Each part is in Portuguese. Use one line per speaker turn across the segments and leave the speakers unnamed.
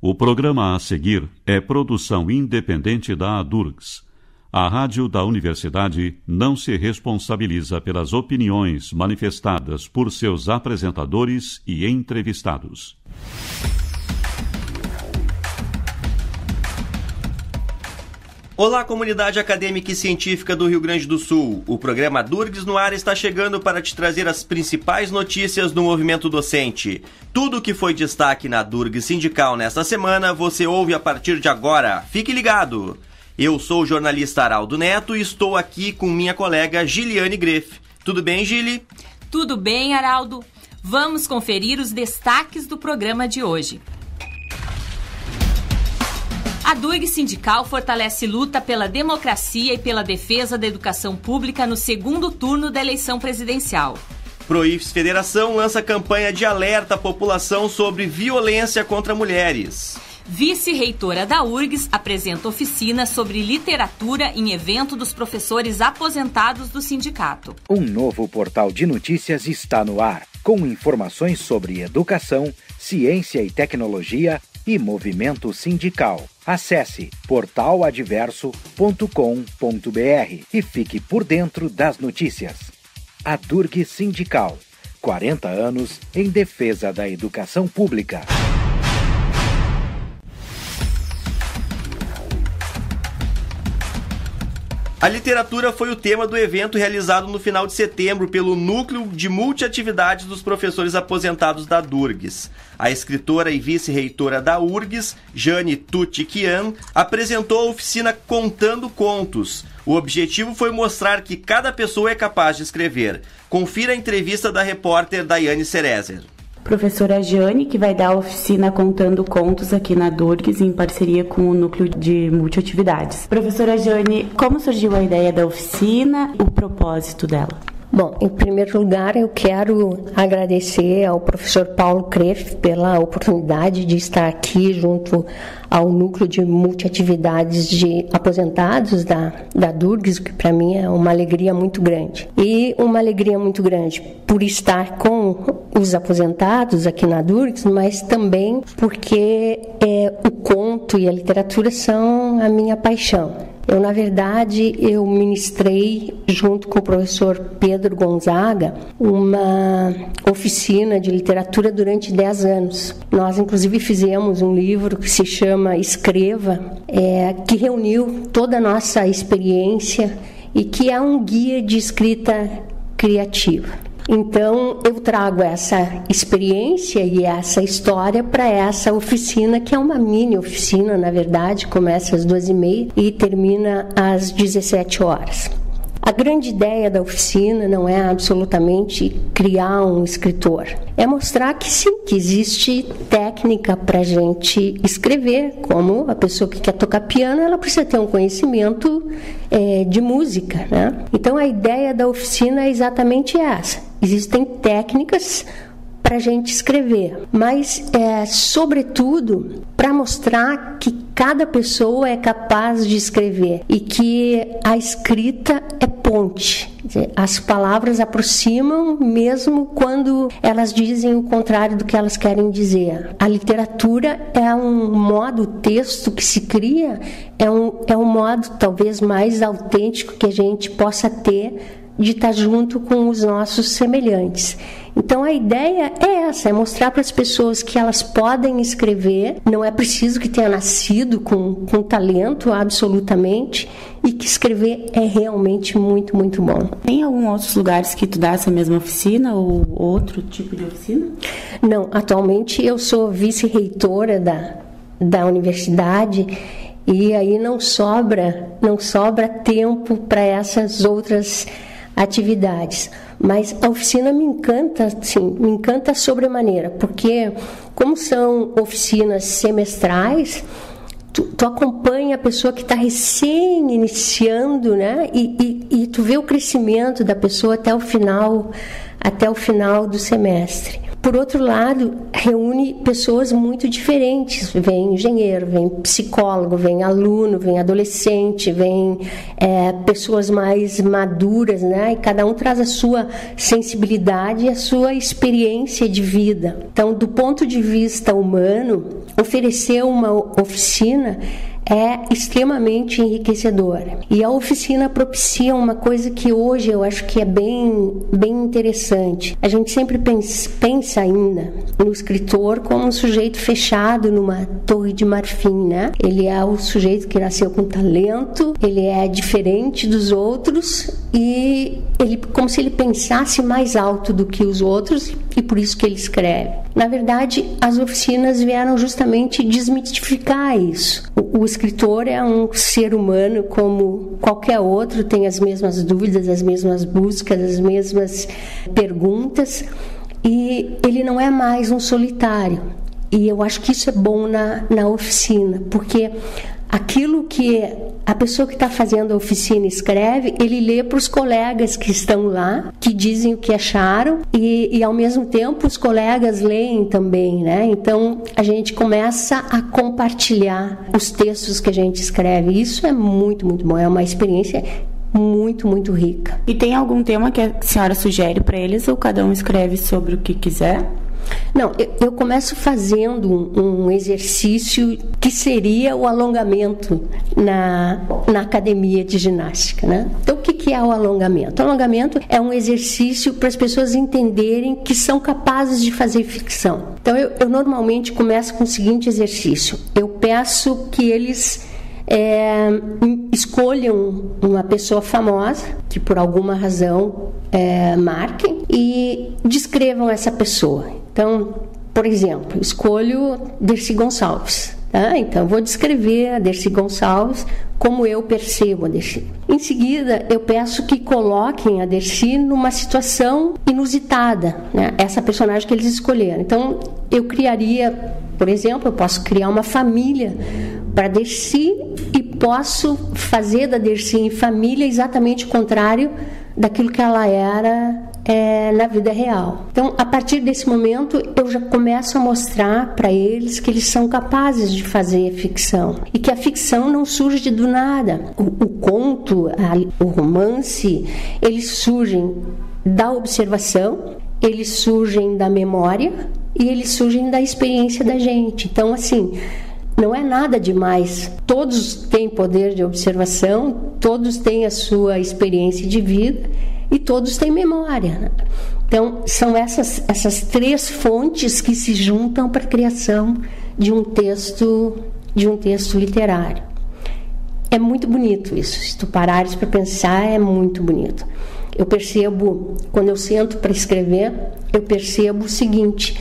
O programa a seguir é produção independente da ADURGS. A rádio da universidade não se responsabiliza pelas opiniões manifestadas por seus apresentadores e entrevistados.
Olá, comunidade acadêmica e científica do Rio Grande do Sul. O programa ADURGS no ar está chegando para te trazer as principais notícias do movimento docente. Tudo o que foi destaque na ADURGS sindical nesta semana, você ouve a partir de agora. Fique ligado! Eu sou o jornalista Araldo Neto e estou aqui com minha colega Giliane Greff. Tudo bem, Gili?
Tudo bem, Araldo. Vamos conferir os destaques do programa de hoje. A ADURGS sindical fortalece luta pela democracia e pela defesa da educação pública no segundo turno da eleição presidencial.
Proifes Federação lança campanha de alerta à população sobre violência contra mulheres.
Vice-reitora da URGS apresenta oficina sobre literatura em evento dos professores aposentados do sindicato.
Um novo portal de notícias está no ar, com informações sobre educação, ciência e tecnologia e movimento sindical. Acesse portaladverso.com.br e fique por dentro das notícias. ADURGS Sindical, 40 anos em defesa da educação pública.
A literatura foi o tema do evento realizado no final de setembro pelo Núcleo de Multiatividades dos Professores Aposentados da ADURGS. A escritora e vice-reitora da URGS, Jane Tutiquian, apresentou a oficina Contando Contos. O objetivo foi mostrar que cada pessoa é capaz de escrever. Confira a entrevista da repórter Daiane Cerezer.
Professora Jane, que vai dar a oficina Contando Contos aqui na ADURGS em parceria com o Núcleo de Multiatividades. Professora Jane, como surgiu a ideia da oficina e o propósito dela?
Bom, em primeiro lugar, eu quero agradecer ao professor Paulo Kreff pela oportunidade de estar aqui junto ao Núcleo de Multiatividades de Aposentados da ADURGS, que para mim é uma alegria muito grande. E uma alegria muito grande por estar com os aposentados aqui na ADURGS, mas também porque o conto e a literatura são a minha paixão. Na verdade, eu ministrei, junto com o professor Pedro Gonzaga, uma oficina de literatura durante 10 anos. Nós, inclusive, fizemos um livro que se chama Escreva, que reuniu toda a nossa experiência e que é um guia de escrita criativa. Então, eu trago essa experiência e essa história para essa oficina, que é uma mini oficina, na verdade, começa às 2h30 e termina às 17 horas. A grande ideia da oficina não é absolutamente criar um escritor, é mostrar que sim, que existe técnica para a gente escrever, como a pessoa que quer tocar piano, ela precisa ter um conhecimento de música, né? Então a ideia da oficina é exatamente essa. Existem técnicas para a gente escrever, mas sobretudo para mostrar que cada pessoa é capaz de escrever e que a escrita é ponte. Quer dizer, as palavras aproximam mesmo quando elas dizem o contrário do que elas querem dizer. A literatura é um modo, o texto que se cria é um modo talvez mais autêntico que a gente possa ter de estar junto com os nossos semelhantes. Então a ideia é essa, é mostrar para as pessoas que elas podem escrever, não é preciso que tenha nascido com talento absolutamente, e que escrever é realmente muito, muito bom.
Tem alguns outros lugares que tu dá essa mesma oficina ou outro tipo de oficina?
Não, atualmente eu sou vice-reitora da universidade e aí não sobra tempo para essas outras atividades, mas a oficina me encanta, sim, me encanta sobremaneira, porque como são oficinas semestrais, tu acompanha a pessoa que está recém iniciando, né? E tu vê o crescimento da pessoa até o final do semestre. Por outro lado, reúne pessoas muito diferentes. Vem engenheiro, vem psicólogo, vem aluno, vem adolescente, vem pessoas mais maduras, né? E cada um traz a sua sensibilidade e a sua experiência de vida. Então, do ponto de vista humano, oferecer uma oficina é extremamente enriquecedora. E a oficina propicia uma coisa que hoje eu acho que é bem interessante. A gente sempre pensa ainda no escritor como um sujeito fechado numa torre de marfim, né? Ele é o sujeito que nasceu com talento, ele é diferente dos outros e ele, como se ele pensasse mais alto do que os outros e por isso que ele escreve. Na verdade, as oficinas vieram justamente desmitificar isso. O escritor é um ser humano como qualquer outro, tem as mesmas dúvidas, as mesmas buscas, as mesmas perguntas, e ele não é mais um solitário. E eu acho que isso é bom na oficina, porque aquilo que a pessoa que está fazendo a oficina escreve, ele lê para os colegas que estão lá, que dizem o que acharam, e ao mesmo tempo os colegas leem também, né? Então a gente começa a compartilhar os textos que a gente escreve. Isso é muito, muito bom, é uma experiência muito, muito rica.
E tem algum tema que a senhora sugere para eles, ou cada um escreve sobre o que quiser?
Não, eu começo fazendo um exercício que seria o alongamento na academia de ginástica, né? Então, o que é o alongamento? O alongamento é um exercício para as pessoas entenderem que são capazes de fazer ficção. Então, eu normalmente começo com o seguinte exercício. Eu peço que eles escolham uma pessoa famosa que por alguma razão marquem e descrevam essa pessoa. Então, por exemplo, escolho Dercy Gonçalves. Tá? Então, vou descrever a Dercy Gonçalves como eu percebo a Dercy. Em seguida, eu peço que coloquem a Dercy numa situação inusitada, né? Essa personagem que eles escolheram. Então, eu criaria, por exemplo, eu posso criar uma família para Dercy e posso fazer da Dercy em família exatamente o contrário daquilo que ela era na vida real. Então, a partir desse momento, eu já começo a mostrar para eles que eles são capazes de fazer ficção e que a ficção não surge do nada. O conto, o romance, eles surgem da observação, eles surgem da memória e eles surgem da experiência da gente. Então, assim, não é nada demais. Todos têm poder de observação, todos têm a sua experiência de vida e todos têm memória, né? Então, são essas três fontes que se juntam para a criação de um texto literário. É muito bonito isso. Se tu parares para pensar, é muito bonito. Eu percebo, quando eu sento para escrever, eu percebo o seguinte,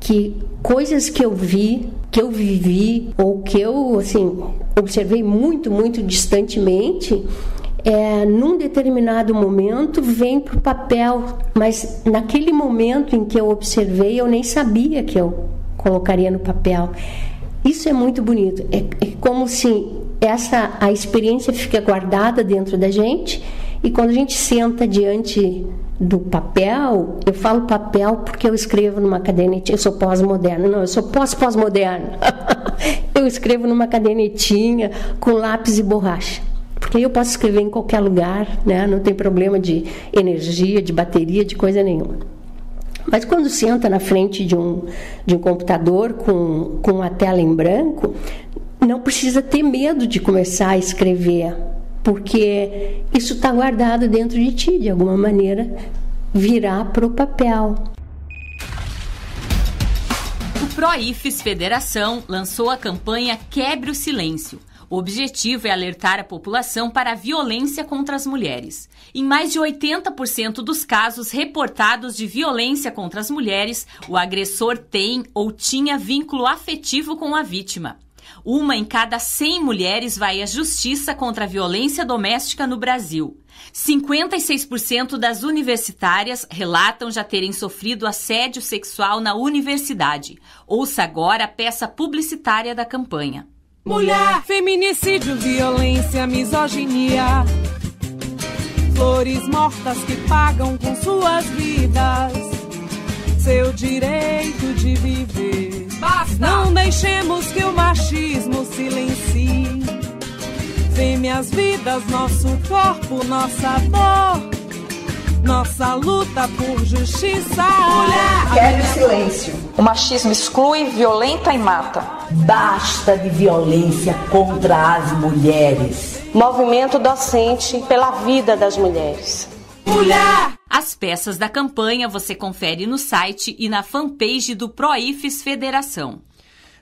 que coisas que eu vi, que eu vivi, ou que eu, assim, observei muito, muito distantemente, num determinado momento vem para o papel, mas naquele momento em que eu observei, eu nem sabia que eu colocaria no papel. Isso é muito bonito. É como se a experiência fica guardada dentro da gente, e quando a gente senta diante do papel, eu falo papel porque eu escrevo numa cadernetinha. Eu sou pós-moderna. Não, eu sou pós-moderna. Eu escrevo numa cadernetinha com lápis e borracha. Porque aí eu posso escrever em qualquer lugar, né? Não tem problema de energia, de bateria, de coisa nenhuma. Mas quando senta na frente de um computador com a tela em branco, não precisa ter medo de começar a escrever, porque isso está guardado dentro de ti, de alguma maneira, virá para o papel.
O Pro-IFES Federação lançou a campanha Quebre o Silêncio. O objetivo é alertar a população para a violência contra as mulheres. Em mais de 80% dos casos reportados de violência contra as mulheres, o agressor tem ou tinha vínculo afetivo com a vítima. 1 em cada 100 mulheres vai à justiça contra a violência doméstica no Brasil. 56% das universitárias relatam já terem sofrido assédio sexual na universidade. Ouça agora a peça publicitária da campanha.
Mulher, feminicídio, violência, misoginia. Flores mortas que pagam com suas vidas. seu direito de viver. Basta! Não deixemos que o machismo silencie fêmeas, vidas, nosso corpo, nossa dor, nossa luta por justiça.
Mulher, quer silêncio. O machismo exclui, violenta e mata.
Basta de violência contra as mulheres.
Movimento docente pela vida das mulheres.
Mulher!
As peças da campanha você confere no site e na fanpage do Proifes Federação.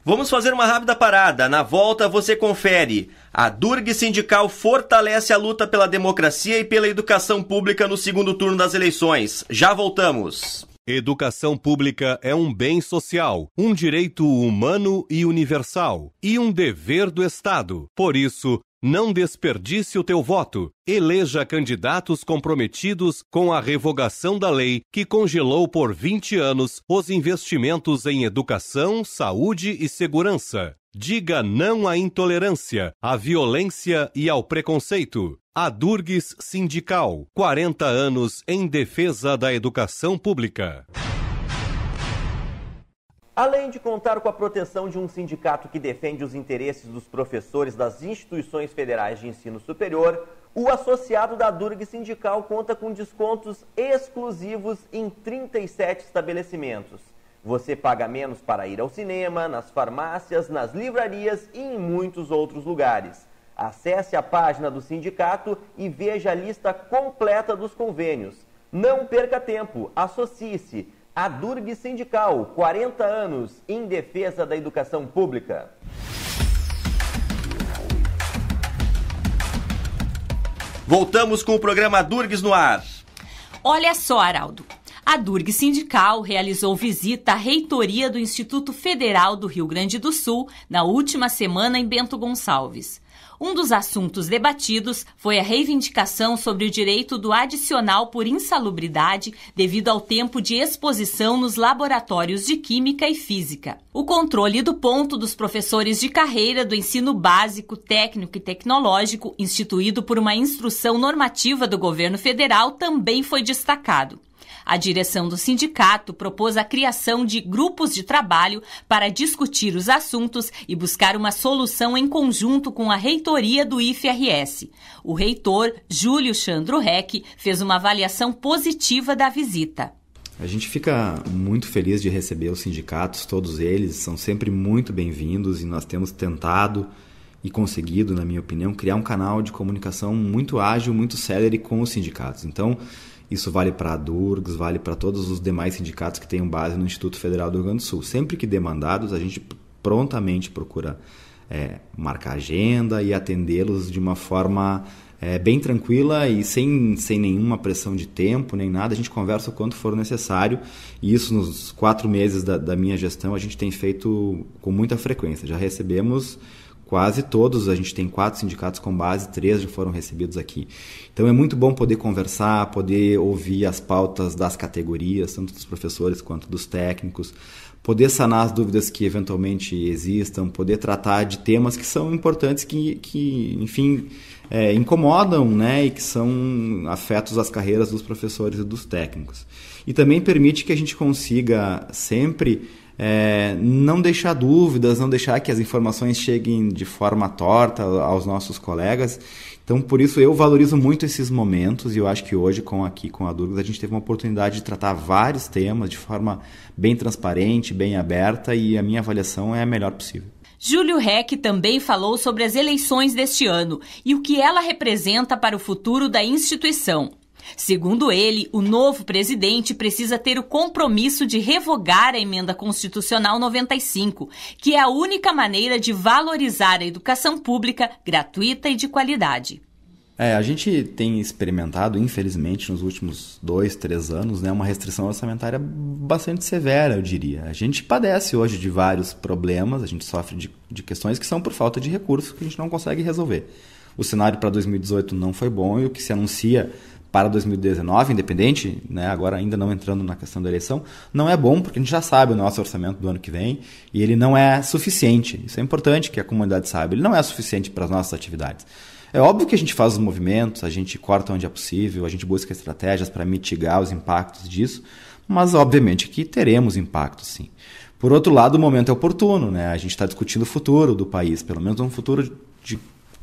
Vamos fazer uma rápida parada. Na volta você confere. A Durg Sindical fortalece a luta pela democracia e pela educação pública no segundo turno das eleições. Já voltamos.
Educação pública é um bem social, um direito humano e universal, e um dever do Estado. Por isso, não desperdice o teu voto. Eleja candidatos comprometidos com a revogação da lei que congelou por 20 anos os investimentos em educação, saúde e segurança. Diga não à intolerância, à violência e ao preconceito. A Durgs Sindical, 40 anos em defesa da educação pública.
Além de contar com a proteção de um sindicato que defende os interesses dos professores das instituições federais de ensino superior, o associado da Durg Sindical conta com descontos exclusivos em 37 estabelecimentos. Você paga menos para ir ao cinema, nas farmácias, nas livrarias e em muitos outros lugares. Acesse a página do sindicato e veja a lista completa dos convênios. Não perca tempo, associe-se. A Durg Sindical, 40 anos em defesa da educação pública. Voltamos com o programa Durgs no ar.
Olha só, Araldo. A Durg Sindical realizou visita à reitoria do Instituto Federal do Rio Grande do Sul na última semana em Bento Gonçalves. Um dos assuntos debatidos foi a reivindicação sobre o direito do adicional por insalubridade devido ao tempo de exposição nos laboratórios de Química e Física. O controle do ponto dos professores de carreira do ensino básico, técnico e tecnológico, instituído por uma instrução normativa do governo federal, também foi destacado. A direção do sindicato propôs a criação de grupos de trabalho para discutir os assuntos e buscar uma solução em conjunto com a reitoria do IFRS. O reitor, Júlio Chandro Reck, fez uma avaliação positiva da visita.
A gente fica muito feliz de receber os sindicatos, todos eles são sempre muito bem-vindos e nós temos tentado e conseguido, na minha opinião, criar um canal de comunicação muito ágil, muito célere com os sindicatos. Então, isso vale para a Durgs, vale para todos os demais sindicatos que tenham base no Instituto Federal do Rio Grande do Sul. Sempre que demandados, a gente prontamente procura marcar agenda e atendê-los de uma forma bem tranquila e sem nenhuma pressão de tempo, nem nada. A gente conversa o quanto for necessário e isso nos 4 meses da minha gestão a gente tem feito com muita frequência. Já recebemos quase todos, a gente tem 4 sindicatos com base, 3 já foram recebidos aqui. Então é muito bom poder conversar, poder ouvir as pautas das categorias, tanto dos professores quanto dos técnicos, poder sanar as dúvidas que eventualmente existam, poder tratar de temas que são importantes, que enfim, incomodam, né, e que são afetos às carreiras dos professores e dos técnicos. E também permite que a gente consiga sempre não deixar dúvidas, não deixar que as informações cheguem de forma torta aos nossos colegas. Então, por isso, eu valorizo muito esses momentos e eu acho que hoje, aqui com a Durgs, a gente teve uma oportunidade de tratar vários temas de forma bem transparente, bem aberta e a minha avaliação é a melhor possível.
Júlio Reck também falou sobre as eleições deste ano e o que ela representa para o futuro da instituição. Segundo ele, o novo presidente precisa ter o compromisso de revogar a Emenda Constitucional 95, que é a única maneira de valorizar a educação pública gratuita e de qualidade.
A gente tem experimentado, infelizmente, nos últimos 2, 3 anos, uma restrição orçamentária bastante severa, eu diria. A gente padece hoje de vários problemas, a gente sofre de questões que são por falta de recursos que a gente não consegue resolver. O cenário para 2018 não foi bom e o que se anuncia para 2019, independente, agora ainda não entrando na questão da eleição, não é bom porque a gente já sabe o nosso orçamento do ano que vem e ele não é suficiente. Isso é importante que a comunidade saiba, ele não é suficiente para as nossas atividades. É óbvio que a gente faz os movimentos, a gente corta onde é possível, a gente busca estratégias para mitigar os impactos disso, mas obviamente que teremos impacto, sim. Por outro lado, o momento é oportuno, né? A gente está discutindo o futuro do país, pelo menos um futuro de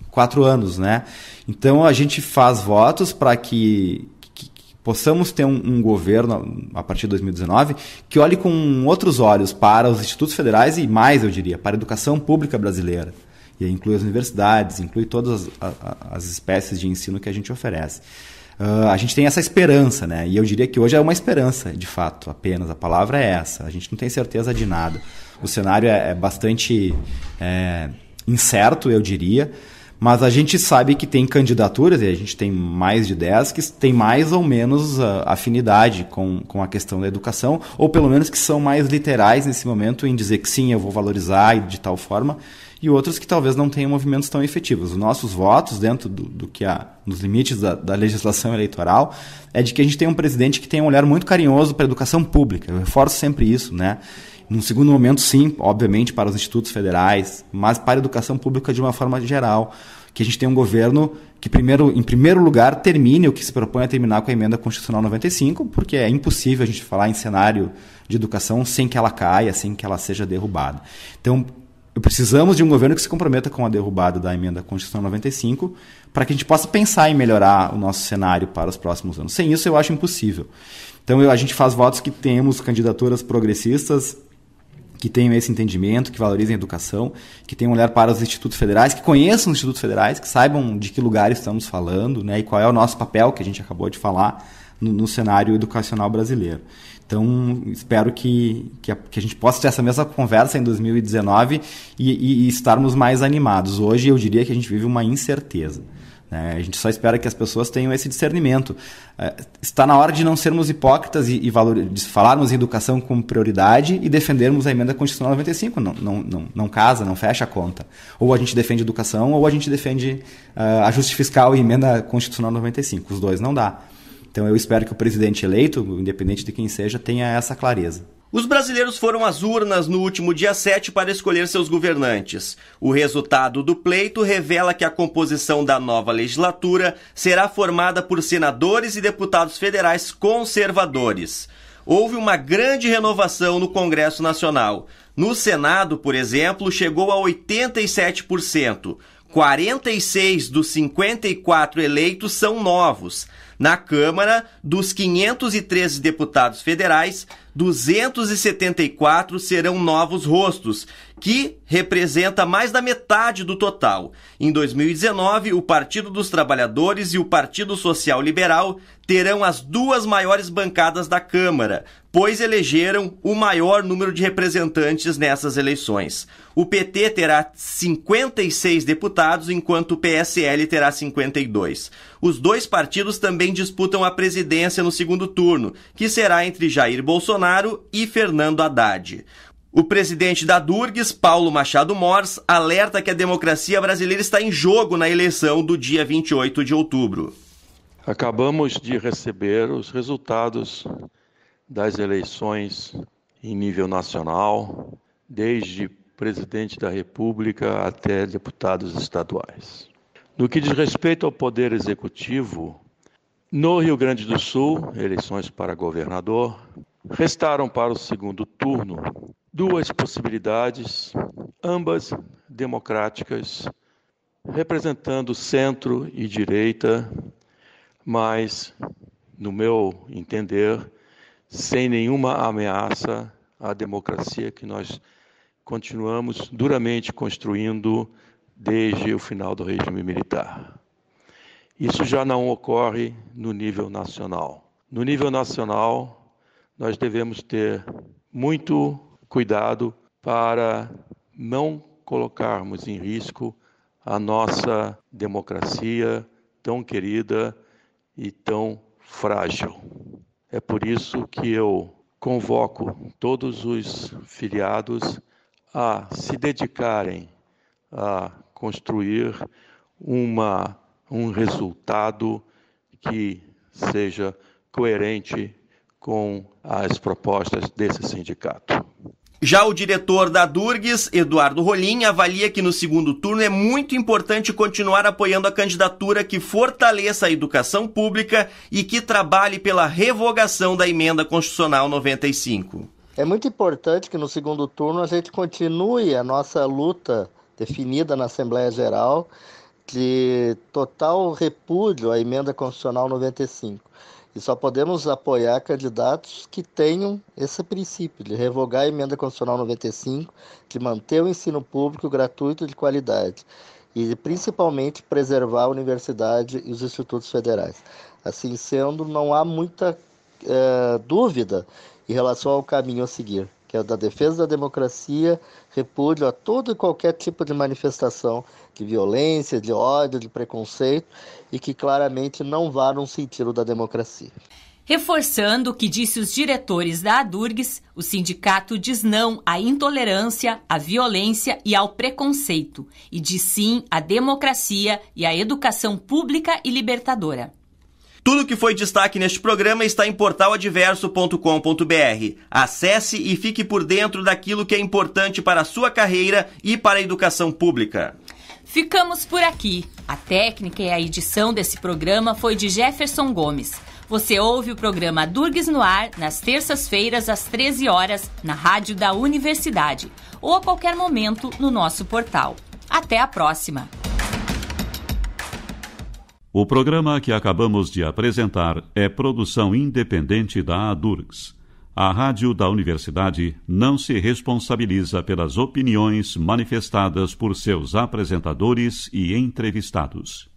4 anos, né? Então a gente faz votos para que possamos ter um governo, a partir de 2019, que olhe com outros olhos para os institutos federais e mais, eu diria, para a educação pública brasileira. E aí inclui as universidades, inclui todas as espécies de ensino que a gente oferece. A gente tem essa esperança, né? E eu diria que hoje é uma esperança, de fato, apenas. A palavra é essa. A gente não tem certeza de nada. O cenário é bastante incerto, eu diria. Mas a gente sabe que tem candidaturas, e a gente tem mais de 10, que tem mais ou menos afinidade com a questão da educação, ou pelo menos que são mais literais nesse momento em dizer que sim, eu vou valorizar e de tal forma, e outros que talvez não tenham movimentos tão efetivos. Os nossos votos, dentro do que há nos limites da legislação eleitoral, é de que a gente tem um presidente que tem um olhar muito carinhoso para a educação pública. Eu reforço sempre isso, né? Num segundo momento, sim, obviamente, para os institutos federais, mas para a educação pública de uma forma geral. Que a gente tem um governo que, em primeiro lugar, termine o que se propõe a terminar com a Emenda Constitucional 95, porque é impossível a gente falar em cenário de educação sem que ela caia, sem que ela seja derrubada. Então, precisamos de um governo que se comprometa com a derrubada da Emenda Constitucional 95 para que a gente possa pensar em melhorar o nosso cenário para os próximos anos. Sem isso, eu acho impossível. Então, a gente faz votos que temos candidaturas progressistas, que tenham esse entendimento, que valorizem a educação, que tenham um olhar para os institutos federais, que conheçam os institutos federais, que saibam de que lugar estamos falando, né, e qual é o nosso papel, que a gente acabou de falar, no cenário educacional brasileiro. Então, espero que a gente possa ter essa mesma conversa em 2019 e estarmos mais animados. Hoje, eu diria que a gente vive uma incerteza. A gente só espera que as pessoas tenham esse discernimento. Está na hora de não sermos hipócritas e de falarmos em educação como prioridade e defendermos a Emenda Constitucional 95. Não casa, não fecha a conta. Ou a gente defende educação ou a gente defende ajuste fiscal e Emenda Constitucional 95. Os dois não dá. Então eu espero que o presidente eleito, independente de quem seja, tenha essa clareza.
Os brasileiros foram às urnas no último dia 7 para escolher seus governantes. O resultado do pleito revela que a composição da nova legislatura será formada por senadores e deputados federais conservadores. Houve uma grande renovação no Congresso Nacional. No Senado, por exemplo, chegou a 87%. 46 dos 54 eleitos são novos. Na Câmara, dos 513 deputados federais, 274 serão novos rostos, que representa mais da metade do total. Em 2019, o Partido dos Trabalhadores e o Partido Social Liberal terão as duas maiores bancadas da Câmara, pois elegeram o maior número de representantes nessas eleições. O PT terá 56 deputados, enquanto o PSL terá 52. Os dois partidos também disputam a presidência no segundo turno, que será entre Jair Bolsonaro e Fernando Haddad. O presidente da Durgs, Paulo Machado Mors, alerta que a democracia brasileira está em jogo na eleição do dia 28 de outubro.
Acabamos de receber os resultados das eleições em nível nacional, desde presidente da República até deputados estaduais. No que diz respeito ao Poder Executivo, no Rio Grande do Sul, eleições para governador, restaram para o segundo turno duas possibilidades, ambas democráticas, representando centro e direita, mas, no meu entender, sem nenhuma ameaça à democracia que nós continuamos duramente construindo desde o final do regime militar. Isso já não ocorre no nível nacional. No nível nacional, nós devemos ter muito cuidado para não colocarmos em risco a nossa democracia tão querida e tão frágil. É por isso que eu convoco todos os filiados a se dedicarem a construir um resultado que seja coerente com as propostas desse sindicato.
Já o diretor da Durgs, Eduardo Rolim, avalia que no segundo turno é muito importante continuar apoiando a candidatura que fortaleça a educação pública e que trabalhe pela revogação da Emenda Constitucional 95.
É muito importante que no segundo turno a gente continue a nossa luta definida na Assembleia Geral de total repúdio à Emenda Constitucional 95. E só podemos apoiar candidatos que tenham esse princípio de revogar a Emenda Constitucional 95, de manter o ensino público gratuito de qualidade e principalmente preservar a universidade e os institutos federais. Assim sendo, não há muita dúvida em relação ao caminho a seguir, que é o da defesa da democracia, repúdio a todo e qualquer tipo de manifestação de violência, de ódio, de preconceito e que claramente não vá no sentido da democracia.
Reforçando o que disse os diretores da Adurgs, o sindicato diz não à intolerância, à violência e ao preconceito, e diz sim à democracia e à educação pública e libertadora.
Tudo que foi destaque neste programa está em portaladverso.com.br. Acesse e fique por dentro daquilo que é importante para a sua carreira e para a educação pública.
Ficamos por aqui. A técnica e a edição desse programa foi de Jefferson Gomes. Você ouve o programa Durgs no Ar nas terças-feiras às 13 horas na Rádio da Universidade ou a qualquer momento no nosso portal. Até a próxima!
O programa que acabamos de apresentar é produção independente da Adurgs. A Rádio da Universidade não se responsabiliza pelas opiniões manifestadas por seus apresentadores e entrevistados.